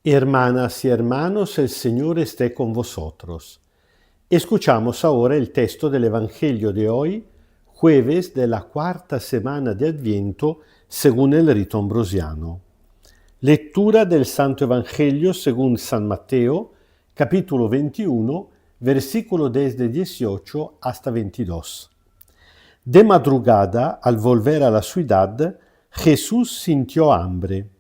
Hermanas y hermanos, el Señor esté con vosotros. Escuchamos ahora el texto del Evangelio de hoy, jueves de la cuarta semana de Adviento, según el rito ambrosiano. Lectura del Santo Evangelio según San Mateo, capítulo 21, versículo desde 18 hasta 22. De madrugada, al volver a la ciudad, Jesús sintió hambre.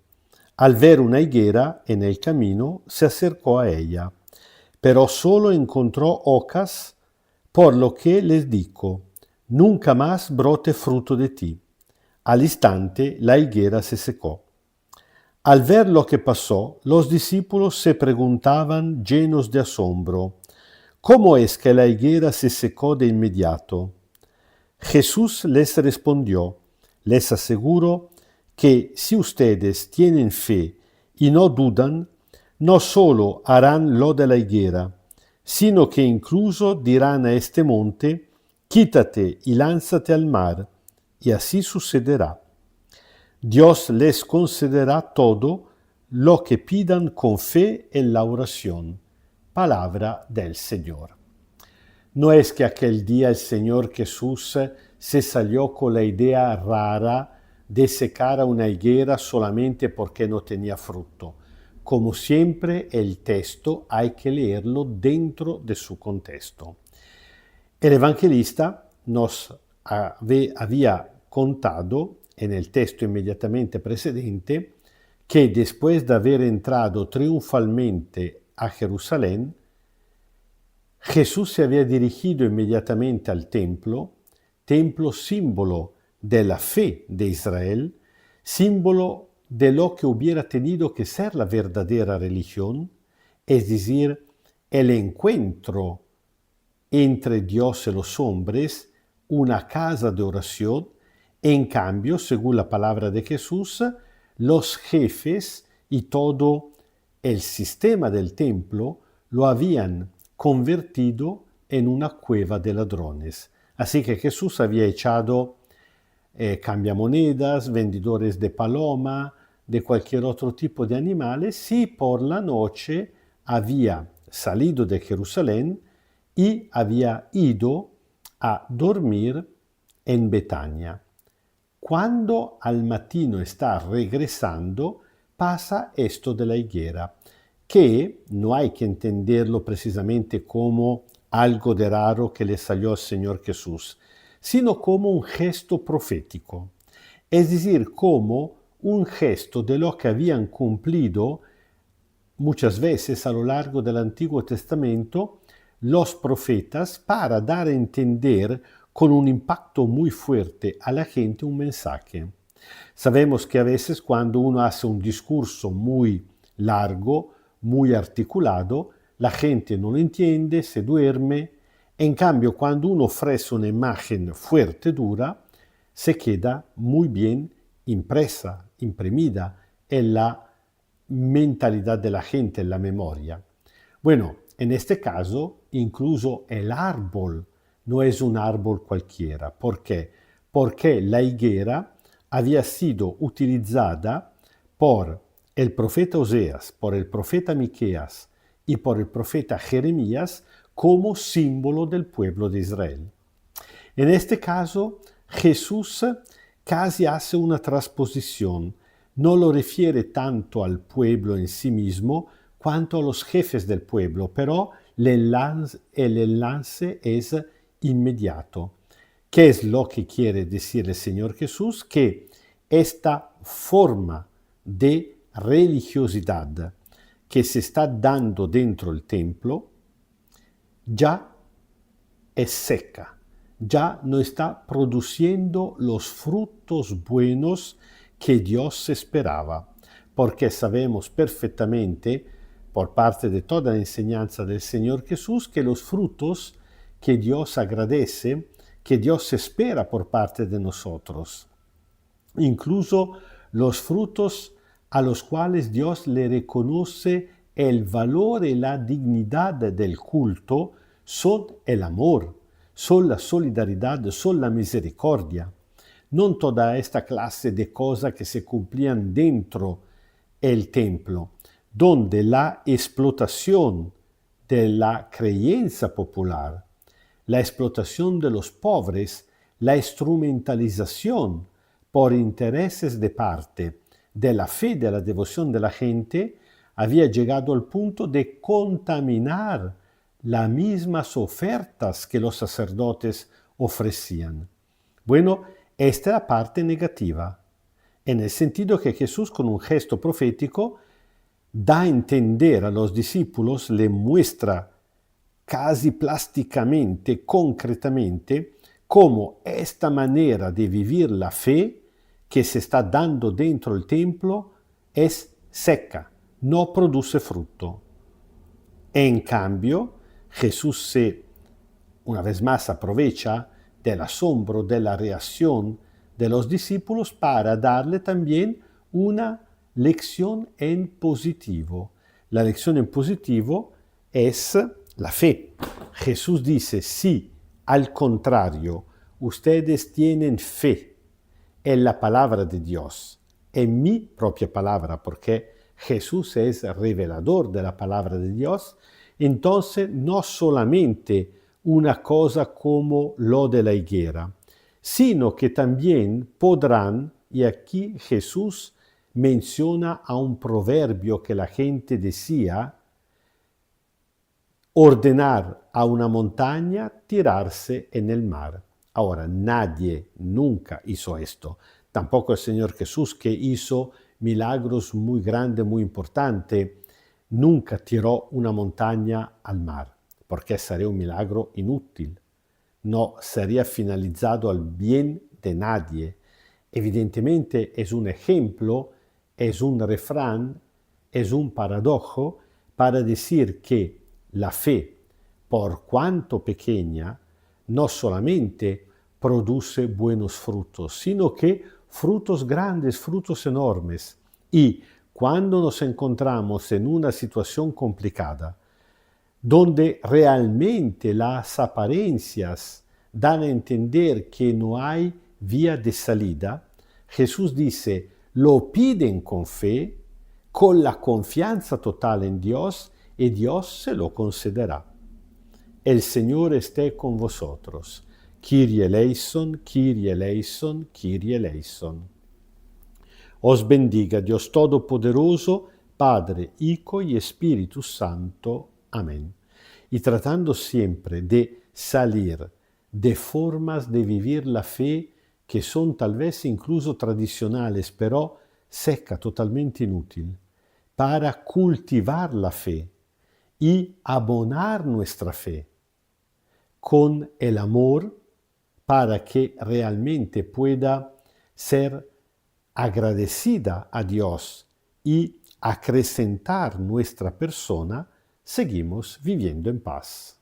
Al ver una higuera en el camino, se acercó a ella, pero solo encontró hojas, por lo que les dijo: nunca más brote fruto de ti. Al instante la higuera se secó. Al ver lo que pasó, los discípulos se preguntaban llenos de asombro: ¿cómo es que la higuera se secó de inmediato? Jesús les respondió: les aseguro que si ustedes tienen fe y no dudan, no solo harán lo de la higuera, sino que incluso dirán a este monte: quítate y lánzate al mar, y así sucederá. Dios les concederá todo lo que pidan con fe en la oración. Palabra del Señor. No es que aquel día el Señor Jesús se salió con la idea rara de secar a una higuera solamente porque no tenía fruto. Como siempre, el texto hay que leerlo dentro de su contexto. El evangelista nos había contado en el texto inmediatamente precedente que después de haber entrado triunfalmente a Jerusalén, Jesús se había dirigido inmediatamente al templo símbolo de la fe de Israel, símbolo de lo que hubiera tenido que ser la verdadera religión, es decir, el encuentro entre Dios y los hombres, una casa de oración. En cambio, según la palabra de Jesús, los jefes y todo el sistema del templo lo habían convertido en una cueva de ladrones. Así que Jesús había echado cambiamonedas, vendedores de paloma, de cualquier otro tipo de animales, y por la noche había salido de Jerusalén y había ido a dormir en Betania. Cuando al mattino está regresando, pasa esto de la higuera, que no hay que entenderlo precisamente como algo de raro que le salió al Señor Jesús, sino como un gesto profético, es decir, como un gesto de lo que habían cumplido muchas veces a lo largo del Antiguo Testamento los profetas para dar a entender con un impacto muy fuerte a la gente un mensaje. Sabemos que a veces cuando uno hace un discurso muy largo, muy articulado, la gente no lo entiende, se duerme. En cambio, cuando uno ofrece una imagen fuerte, dura, se queda muy bien impresa, imprimida en la mentalidad de la gente, en la memoria. Bueno, en este caso, incluso el árbol no es un árbol cualquiera. ¿Por qué? Porque la higuera había sido utilizada por el profeta Oseas, por el profeta Miqueas y por el profeta Jeremías como símbolo del pueblo de Israel. En este caso, Jesús casi hace una transposición. No lo refiere tanto al pueblo en sí mismo cuanto a los jefes del pueblo, pero el enlace es inmediato. ¿Qué es lo que quiere decir el Señor Jesús? Que esta forma de religiosidad que se está dando dentro el templo ya es seca, ya no está produciendo los frutos buenos que Dios esperaba, porque sabemos perfectamente, por parte de toda la enseñanza del Señor Jesús, que los frutos que Dios agradece, que Dios espera por parte de nosotros, incluso los frutos a los cuales Dios le reconoce el valor y la dignidad del culto, son el amor, son la solidaridad, son la misericordia. Non toda esta clase de cosas que se cumplían dentro el templo. donde la explotación de la creencia popular, la explotación de los pobres, la instrumentalización por intereses de parte de la fe, de la devoción de la gente, había llegado al punto de contaminar las mismas ofertas que los sacerdotes ofrecían. Bueno, esta es la parte negativa, en el sentido que Jesús, con un gesto profético, da a entender a los discípulos, le muestra casi plásticamente, concretamente, cómo esta manera de vivir la fe que se está dando dentro del templo es seca, no produce fruto. En cambio, Jesús se, una vez más, aprovecha del asombro, de la reacción de los discípulos para darle también una lección en positivo. La lección en positivo es la fe. Jesús dice, si al contrario ustedes tienen fe en la palabra de Dios, en mi propia palabra, porque Jesús es revelador de la palabra de Dios, entonces no solamente una cosa como lo de la higuera, sino que también podrán, y aquí Jesús menciona a un proverbio que la gente decía, ordenar a una montaña tirarse en el mar. Ahora, nadie nunca hizo esto. Tampoco el Señor Jesús, que hizo milagros muy grandes, muy importantes, nunca tiró una montaña al mar, porque sería un milagro inútil. No sería finalizado al bien de nadie. Evidentemente es un ejemplo, es un refrán, es un paradojo para decir que la fe, por cuanto pequeña, no solamente produce buenos frutos, sino que frutos grandes, frutos enormes. Y cuando nos encontramos en una situación complicada, donde realmente las apariencias dan a entender que no hay vía de salida, Jesús dice, lo piden con fe, con la confianza total en Dios, y Dios se lo concederá. El Señor esté con vosotros. Kyrie eleison, Kyrie eleison, Kyrie eleison. Os bendiga Dios Todopoderoso, Padre, Hijo y Espíritu Santo. Amén. Y tratando siempre de salir de formas de vivir la fe que son tal vez incluso tradicionales, pero seca, totalmente inútil, para cultivar la fe y abonar nuestra fe con el amor para que realmente pueda ser agradecida a Dios y acrecentar nuestra persona, seguimos viviendo en paz.